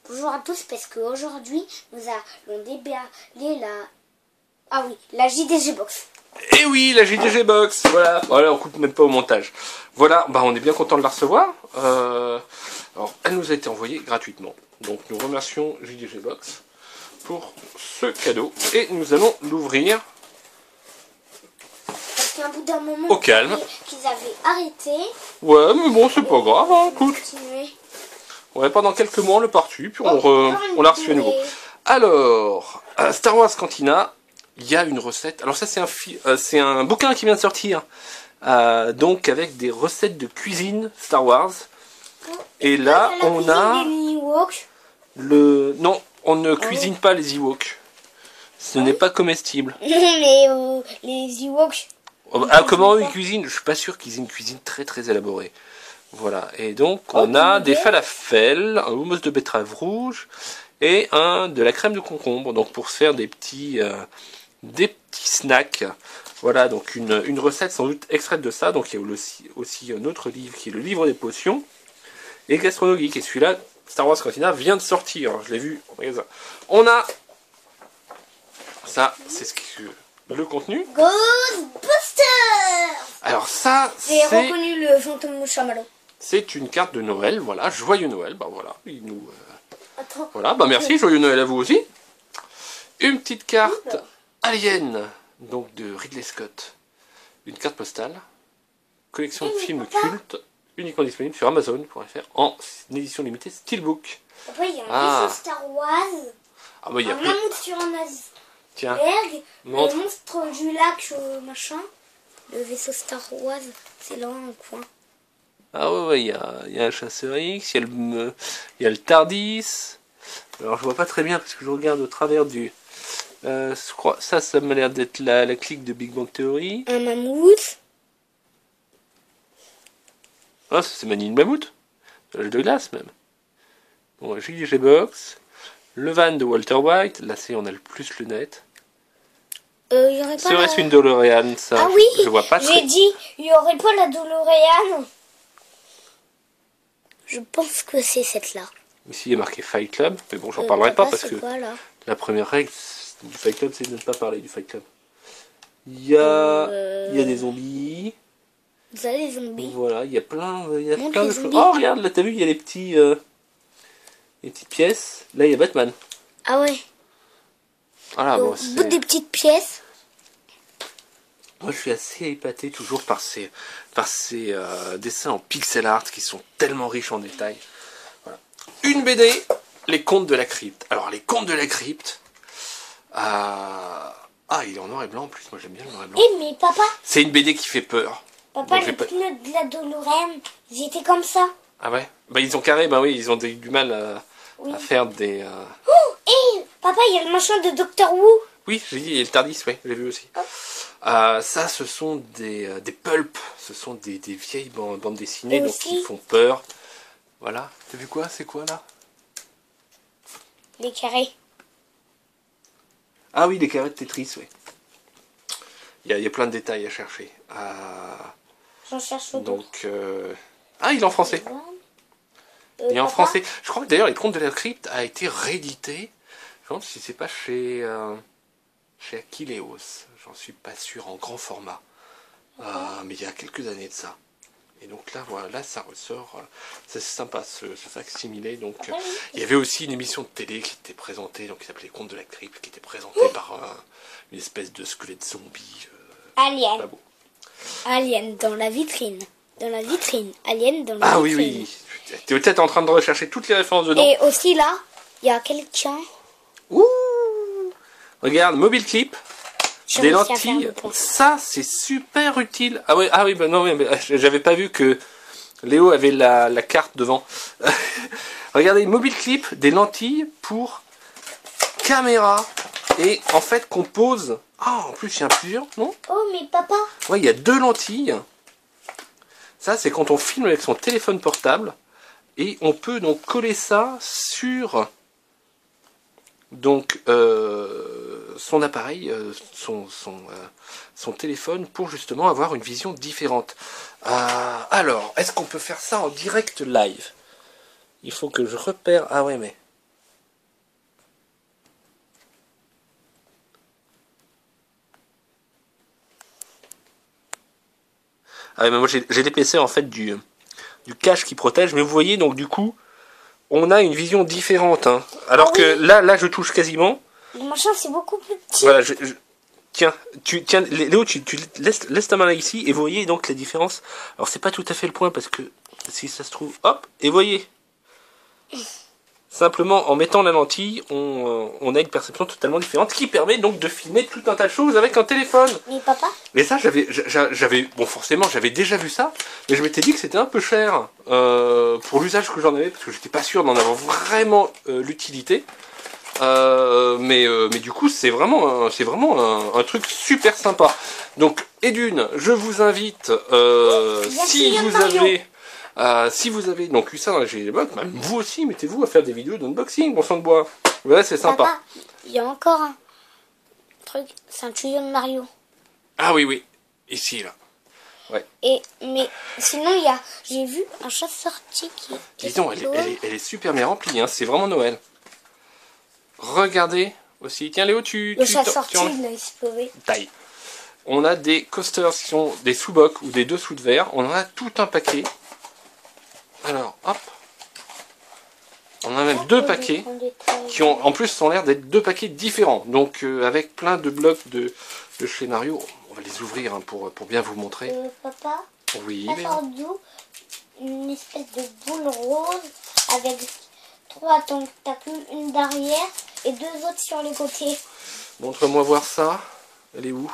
Bonjour à tous, parce qu'aujourd'hui, nous allons déballer la JDG Box. Et oui, la JDG Box, voilà, on coupe même pas au montage. Voilà, bah on est bien content de la recevoir. Alors, elle nous a été envoyée gratuitement. Donc nous remercions JDG Box pour ce cadeau. Et nous allons l'ouvrir Parce qu'à un bout d'un moment, au calme. qu'ils avaient arrêté. Ouais, mais bon, c'est pas grave, hein, écoute. Continuer. Ouais, pendant quelques mois, on est parti, puis on l'a reçu à nouveau. Alors, à Star Wars Cantina, il y a une recette. Alors ça, c'est un bouquin qui vient de sortir. Donc, avec des recettes de cuisine Star Wars. Et là, on a... Non, on ne cuisine pas les Ewoks. Ce n'est pas comestible. Mais les Ewoks... Comment eux ils cuisinent? Je suis pas sûr qu'ils aient une cuisine très très élaborée. Voilà, et donc on a des falafels, un hummus de betterave rouge et de la crème de concombre, donc pour se faire des petits snacks. Voilà, donc une recette sans doute extraite de ça. Donc il y a aussi un autre livre qui est le livre des potions et Gastronogeek, et celui-là, Star Wars Cantina, vient de sortir. Alors, je l'ai vu, regarde ça. On a ça, c'est le contenu. Ghostbusters. Alors ça, j'ai reconnu le fantôme chamallow. C'est une carte de Noël, voilà, joyeux Noël, bah voilà, il nous... Attends. Voilà, bah merci, joyeux Noël à vous aussi. Une petite carte Alien, donc de Ridley Scott. Une carte postale, collection de films cultes, uniquement disponible sur Amazon.fr en édition limitée Steelbook. Après, il y a un vaisseau Star Wars, bah, il y a un mammouth sur un iceberg, tiens, le monstre du lac, machin. Le vaisseau Star Wars, c'est là en coin. Ah ouais, il y a un chasseur X, il y a le Tardis. Alors je vois pas très bien parce que je regarde au travers du... je crois, ça m'a l'air d'être la clique de Big Bang Theory. Un mammouth. Ah, ça c'est Manny le mammouth. L'âge de glace même. Bon, JDG Box. Le van de Walter White. Là on a le plus le net. Serait-ce une DeLorean, ça? Ah oui, je vois pas très... j'ai dit, il n'y aurait pas la DeLorean. Je pense que c'est cette-là. Ici il est marqué Fight Club, mais bon, j'en parlerai pas parce que quoi, la première règle du Fight Club, c'est de ne pas parler du Fight Club. Il y a des zombies. Vous avez des zombies? Voilà, il y a plein de choses. Oh, regarde, là, t'as vu, il y a les petites pièces. Là, il y a Batman. Ah ouais. Voilà, bon, au bout des petites pièces. Moi, je suis assez épaté toujours par ces dessins en pixel art qui sont tellement riches en détails. Voilà. Une BD, Les Contes de la Crypte. Alors, Les Contes de la Crypte, il est en noir et blanc en plus. Moi, j'aime bien le noir et blanc. Mais papa. C'est une BD qui fait peur. Papa, les pneus de la DeLorean, ils étaient comme ça. Ah ouais? Bah, ils ont carré, bah oui, ils ont du mal à faire des... Oh, et papa, il y a le machin de Doctor Who. Oui, j'ai dit, il y a le Tardis, ouais, j'ai vu aussi. Ça, ce sont des pulps, ce sont des vieilles bandes dessinées, donc qui font peur. Voilà. T'as vu quoi? C'est quoi là? Les carrés. Ah oui, les carrés de Tetris, oui. Il y a plein de détails à chercher. J'en cherche d'autres. Donc, il est en français. Il est en français. Je crois que d'ailleurs, Les Contes de la Crypte a été réédité. Je me demande si c'est pas chez Akileos. J'en suis pas sûr, en grand format. Mais il y a quelques années de ça. Et donc là, voilà, là ça ressort. C'est sympa ce facsimilé. Donc, il y avait aussi une émission de télé qui était présentée, donc qui s'appelait Les Contes de la Crypte, qui était présentée par une espèce de squelette zombie. Alien. Pas beau. Alien dans la vitrine. Dans la vitrine. Alien dans la vitrine. Ah oui, oui. Tu es peut-être en train de rechercher toutes les références dedans. Et aussi là, il y a quelqu'un. Ouh! Regarde, mobile clip. Des lentilles, ça c'est super utile. Ah oui, bah non, mais j'avais pas vu que Léo avait la carte devant. Regardez, mobile clip, des lentilles pour caméra. Et en fait qu'on pose. En plus il y en a plusieurs, non? Oh mais papa. Ouais, il y a 2 lentilles. Ça c'est quand on filme avec son téléphone portable. Et on peut donc coller ça sur son appareil, son téléphone, pour justement avoir une vision différente. Alors, est-ce qu'on peut faire ça en direct live? Il faut que je repère... Ah ouais, mais Ah, mais moi j'ai l'épaisseur en fait du cache qui protège, mais vous voyez donc du coup on a une vision différente. Hein. Alors que là je touche quasiment. Le machin c'est beaucoup plus petit. Voilà, tiens, Léo, tu laisse ta main là ici et vous voyez donc la différence. Alors c'est pas tout à fait le point parce que si ça se trouve, hop, et voyez. Simplement en mettant la lentille, on a une perception totalement différente qui permet donc de filmer tout un tas de choses avec un téléphone. Mais papa? Mais ça, bon forcément j'avais déjà vu ça, mais je m'étais dit que c'était un peu cher pour l'usage que j'en avais parce que j'étais pas sûr d'en avoir vraiment l'utilité. Mais du coup c'est vraiment un truc super sympa. Donc et d'une, je vous invite si vous avez donc eu ça dans la GDBox, même vous aussi mettez-vous à faire des vidéos d'unboxing, bon sang de bois. Ouais, c'est sympa. Papa, il y a encore un truc, c'est un tuyau de Mario. Ah oui, ici là. Ouais. Mais sinon j'ai vu un chasse-sortie qui Dis donc, elle est super bien remplie, hein, c'est vraiment Noël. Regardez aussi. Tiens Léo, le chasse-sortie il a explosé. Taille. On a des coasters qui sont des sous-bocs ou des dessous de verre. On en a tout un paquet. Alors, hop. On a même deux paquets qui ont, en plus, ont l'air d'être deux paquets différents. Donc, avec plein de blocs de chez Mario. On va les ouvrir hein, pour bien vous montrer. Papa, oui, ça sort d'où une espèce de boule rose avec 3 tentacules, une derrière et 2 autres sur les côtés. Montre-moi voir ça. Elle est où?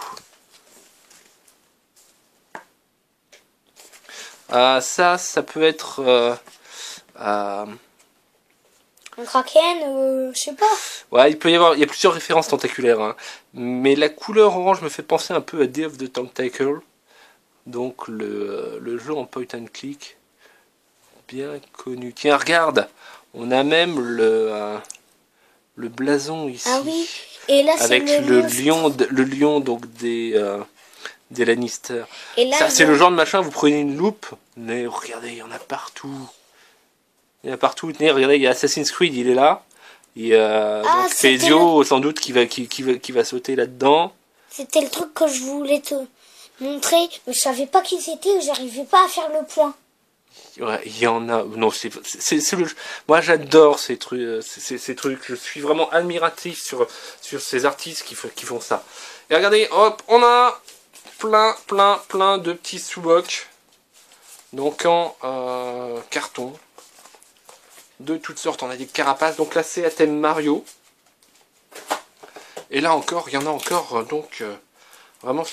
Ça peut être... un kraken, je sais pas. Ouais, il y a plusieurs références tentaculaires. Hein. Mais la couleur orange me fait penser un peu à Day of the Tentacle. Donc le jeu en point and click. Bien connu. Tiens, regarde. On a même le blason ici. Ah oui. Et là, avec le lion donc des Lannister. Et là, ça, c'est le genre de machin, vous prenez une loupe, mais regardez, il y en a partout. Il y en a partout. Tenez, regardez, il y a Assassin's Creed, il est là. Il y a donc Ezio, sans doute, qui va sauter là-dedans. C'était le truc que je voulais te montrer, mais je savais pas qui c'était, j'arrivais pas à faire le point. Ouais, il y en a. Non, c'est le. Moi, j'adore ces trucs. Ces trucs. Je suis vraiment admiratif sur ces artistes qui font ça. Et regardez, hop, on a plein de petits sous-bocs. Donc en carton. De toutes sortes. On a des carapaces. Donc là, c'est à thème Mario. Et là encore, il y en a encore. Donc vraiment,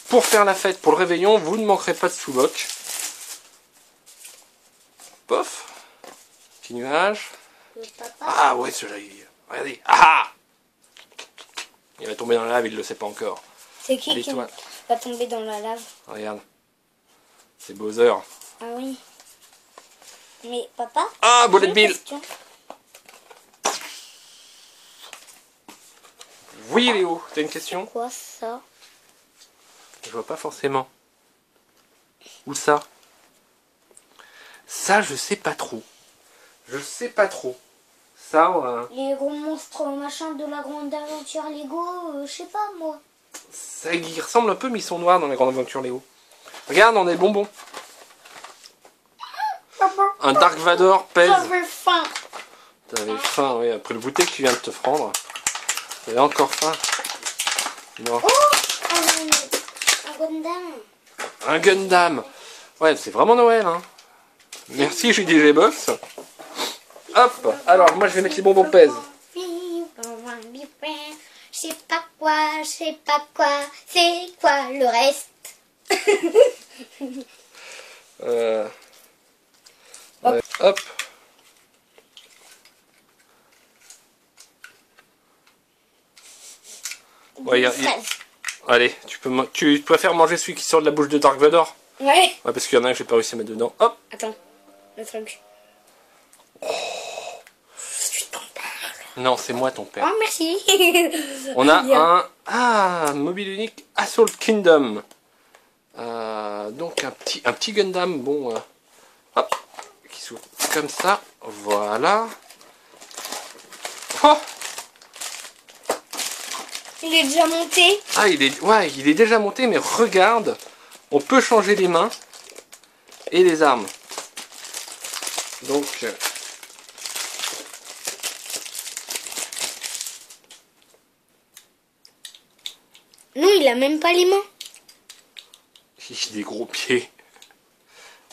pour faire la fête, pour le réveillon, vous ne manquerez pas de sous-bocs. Pof, petit nuage. Ah ouais, celui-là, regardez. Ah, il va tomber dans la lave, il ne le sait pas encore. C'est qui va tomber dans la lave? Regarde. C'est Bowser. Ah oui. Mais papa? Ah, Bullet Bill. Oui, Léo, t'as une question? Quoi ça? Je vois pas forcément. Où ça? Ça, je sais pas trop. Je sais pas trop. Ça, les gros monstres machin de la grande aventure Lego, je sais pas moi. Ça y ressemble un peu, mais ils sont noirs dans la grande aventure Lego. Regarde, on a des bonbons. Un Dark Vador pèse. J'avais faim. T'avais faim, oui, après le goûter que tu viens de te prendre. T'avais encore faim. Non. Oh, un Gundam. Un Gundam. Ouais, c'est vraiment Noël, hein. Merci JDG Box. Hop, alors moi je vais mettre les bonbons pèse. Je sais pas quoi, c'est quoi le reste. Hop. Ouais, allez, tu préfères manger celui qui sort de la bouche de Dark Vador? Ouais. Ouais, parce qu'il y en a un que j'ai pas réussi à mettre dedans. Hop. Attends, le truc. Oh. Je suis ton père. Non, c'est moi ton père. Oh, merci. On a un mobile unique Assault Kingdom. Donc un petit Gundam, bon, hop, qui s'ouvre comme ça, voilà. Oh, il est déjà monté. ah, il est déjà monté, mais regarde, on peut changer les mains. et les armes. Donc non, il a même pas les mains. il a des gros pieds.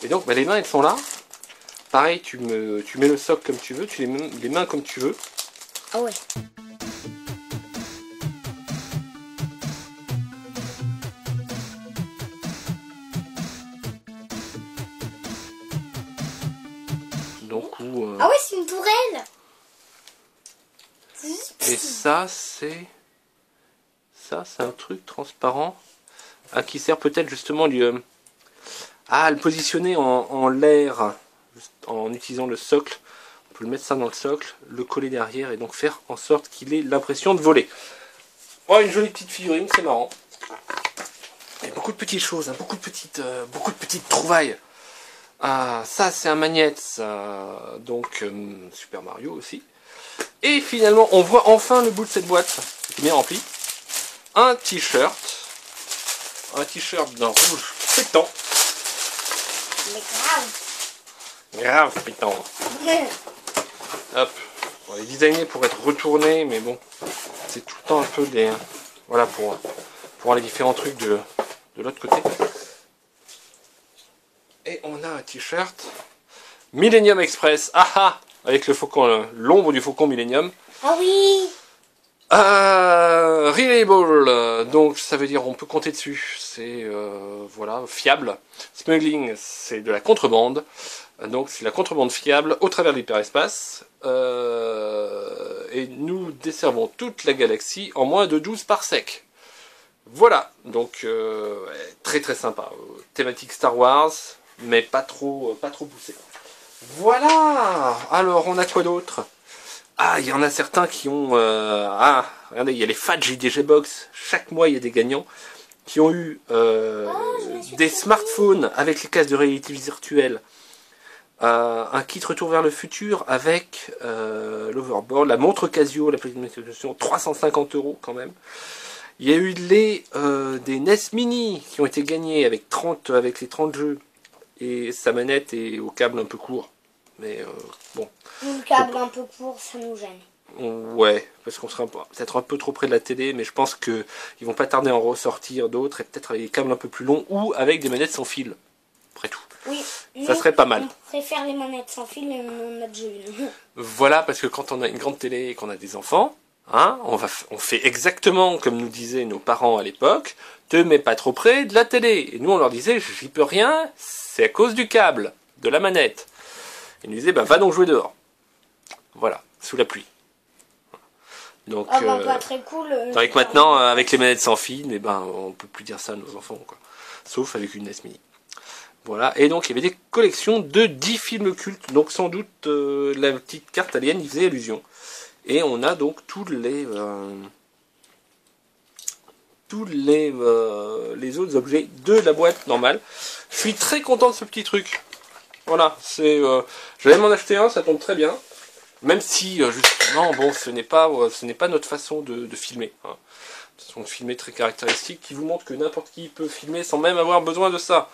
Et donc bah, les mains elles sont là. Pareil, tu mets le socle comme tu veux, tu les mains comme tu veux. Ah ouais. Donc ah ouais, c'est une tourelle. Et ça c'est un truc transparent qui sert peut-être justement à le positionner en l'air en utilisant le socle. On peut le mettre ça dans le socle, le coller derrière et donc faire en sorte qu'il ait l'impression de voler. Oh, une jolie petite figurine, c'est marrant. Et beaucoup de petites choses, hein, beaucoup de petites trouvailles. Ah, ça c'est un magnette, donc Super Mario aussi. Et finalement, on voit enfin le bout de cette boîte qui est bien remplie. Un t-shirt d'un rouge pétant. Mais grave. Grave pétant. Hop. On est designé pour être retourné, mais bon, c'est tout le temps un peu des... Voilà, pour voir les différents trucs de l'autre côté. Et on a un t-shirt Millennium Express. Ah ah, avec le faucon, l'ombre du faucon Millennium. Ah oui. Reliable, donc ça veut dire on peut compter dessus. C'est voilà, fiable. Smuggling, c'est de la contrebande. Donc c'est la contrebande fiable au travers de l'hyperespace. Et nous desservons toute la galaxie en moins de 12 parsecs. Voilà, donc très très sympa. Thématique Star Wars, mais pas trop poussé. Voilà. Alors on a quoi d'autre? Ah, il y en a certains qui ont... regardez, il y a les fans JDG Box. Chaque mois, il y a des gagnants qui ont eu des smartphones avec les casques de réalité virtuelle. Un kit Retour vers le futur avec l'overboard, la montre Casio, la planification, 350 € quand même. Il y a eu des NES Mini qui ont été gagnés avec les 30 jeux. Et sa manette est au câble un peu court. Mais bon. Le câble un peu court, ça nous gêne. Ouais, parce qu'on sera peut-être un peu trop près de la télé, mais je pense qu'ils vont pas tarder à en ressortir d'autres, et peut-être avec des câbles un peu plus longs, ou avec des manettes sans fil. Après tout. Oui, ça serait pas mal. On préfère les manettes sans fil et on a déjà une. Voilà, parce que quand on a une grande télé et qu'on a des enfants, hein, on fait exactement comme nous disaient nos parents à l'époque, te mets pas trop près de la télé. Et nous on leur disait, j'y peux rien, c'est à cause du câble, de la manette. Ils nous disaient, bah va donc jouer dehors. Voilà, sous la pluie. Donc, pas très cool. avec maintenant, avec les manettes sans fil, eh ben, on peut plus dire ça à nos enfants, quoi. Sauf avec une NES Mini. Voilà, et donc il y avait des collections de 10 films cultes, donc sans doute la petite carte alien y faisait allusion. Et on a donc tous les autres objets de la boîte normale. Je suis très content de ce petit truc. Voilà, j'allais m'en acheter un, ça tombe très bien. Même si, justement, bon, ce n'est pas notre façon de filmer. Hein. Une façon de filmer très caractéristique qui vous montre que n'importe qui peut filmer sans même avoir besoin de ça.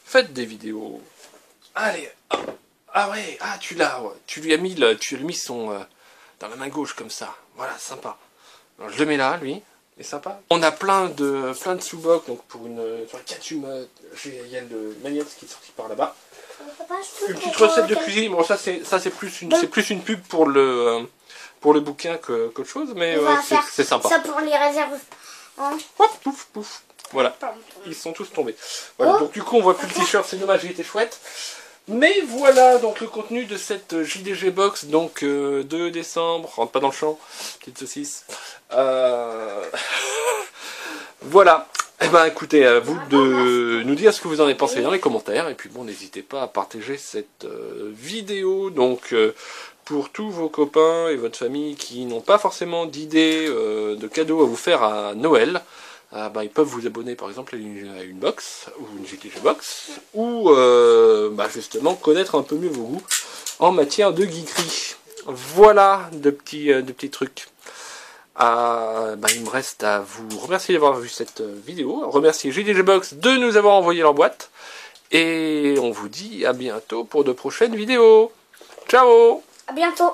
Faites des vidéos. Allez, ah ouais, tu l'as, ouais. Tu lui as mis son dans la main gauche comme ça. Voilà, sympa. Alors je le mets là, lui. C'est sympa. On a plein de sous-bocs, donc pour sur le Katsuma, il y a le magnète qui est sorti par là-bas. Une petite recette de cuisine. Bon, ça c'est plus une pub pour le bouquin qu'autre chose, mais c'est sympa. Ça pour les réserves. Hein. Hop, pouf, pouf. Voilà, ils sont tous tombés. Voilà, donc du coup on voit plus le t-shirt, c'est dommage, il était chouette. Mais voilà donc le contenu de cette JDG Box, donc 2 décembre, rentre pas dans le champ, petite saucisse. Voilà. Eh ben écoutez, à vous de nous dire ce que vous en avez pensé dans les commentaires. Et puis bon, n'hésitez pas à partager cette vidéo. Donc pour tous vos copains et votre famille qui n'ont pas forcément d'idées de cadeaux à vous faire à Noël, ils peuvent vous abonner par exemple à une box, ou une JDG Box, ou justement connaître un peu mieux vos goûts en matière de geekerie. Voilà de petits trucs. Il me reste à vous remercier d'avoir vu cette vidéo, remercier JDG Box de nous avoir envoyé leur boîte, Et on vous dit à bientôt pour de prochaines vidéos. Ciao! À bientôt.